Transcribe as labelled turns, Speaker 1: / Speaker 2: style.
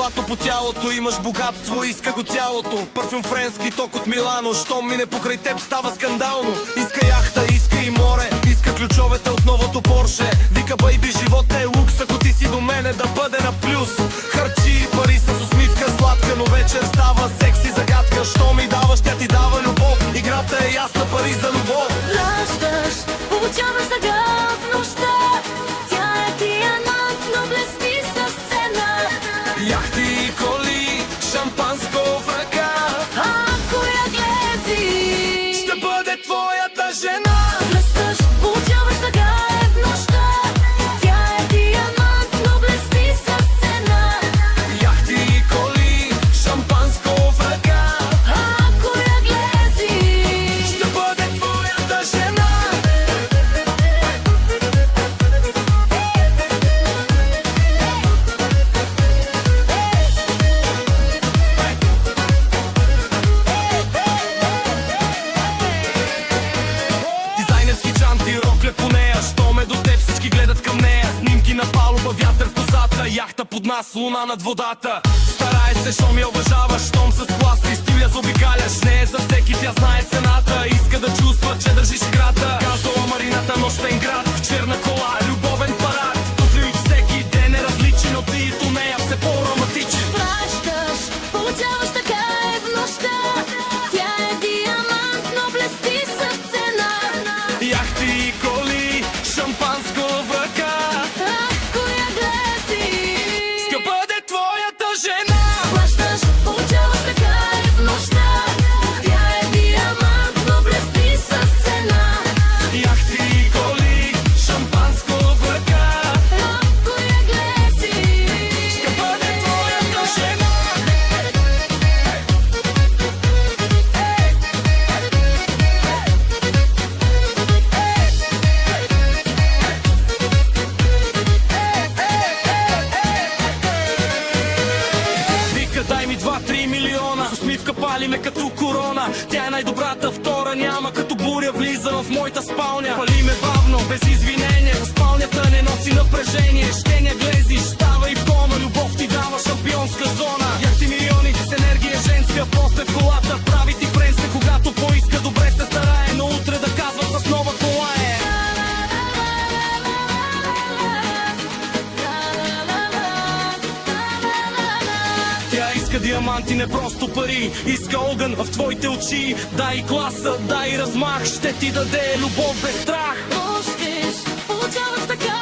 Speaker 1: злато по тялото, имаш богатство, иска го цялото. Парфюм френски, ток от Милано, щом мине покрай теб става скандално. Иска яхта, иска и море, иска ключовете от новото Порше. Вика бейби, живота е лукс, ако ти си до мене да бъде на плюс. Харчи пари с усмивка сладка, но вечер става секси загадка. Що ми даваш, тя ти дава любов, играта е ясна, пари за любов.
Speaker 2: Плащаш, получаваш тъга в нощта. Тя е диамант, но блести със цена.
Speaker 1: Яхти и коли, шампанско в ръка.
Speaker 2: Ако я гледи,
Speaker 1: ще бъде твоята жена.
Speaker 2: блесташ, получаваш тъга в нощта. Тя е диамант, но блести със цена.
Speaker 1: Яхти и коли, шампанско в ръка.
Speaker 2: Ако я гледи,
Speaker 1: ще бъде твоята жена. Дизайнерски чанти, рокле по нея. Що ме до теб, всички гледат към нея. Снимки на палуба, вятър в козата. Яхта под нас, луна над водата. Старае се, щом я уважаваш, щом с класа и стил я заобикаляш. Не е за всеки, тя знае цената. Иска да чувства, че държиш играта. Казала Марината, нощен град, в черна кола, любовен парад. Тук ли всеки ден е различен, от и до нея все по-романтичен.
Speaker 2: плащаш, получаваш тъга в нощта. Тя е диамант, но блести със цена.
Speaker 1: Яхти и коли, шампанско в ръка.
Speaker 2: Ако я гледи,
Speaker 1: Ще бъде твоята жена.
Speaker 2: плащаш, получаваш тъга в нощта. Тя е диамант, но блести със цена.
Speaker 1: Яхти и коли, шампанско в ръка.
Speaker 2: Ако я гледи,
Speaker 1: Ще бъде твоята жена. Вика, дай ми 2-3 милиона. С усмивка пали ме като корона. Тя е най-добрата, втора няма. Като буря влиза в моята спалня. Пали ме бавно, без извинение. В спалнята не носи напрежение. Ще не глезиш, става и в кома. Любов ти дава шампионска зона. Яхти милиони с енергия женска. После в колата прави ти френска. Когато поиска, добре се старае. Но утре да казва с нова кола е. Тя иска диаманти, не просто пари. Иска огън в твоите очи. Дай класа, дай размах. Ще ти даде любов без страх.
Speaker 2: нощиш, получаваш тъга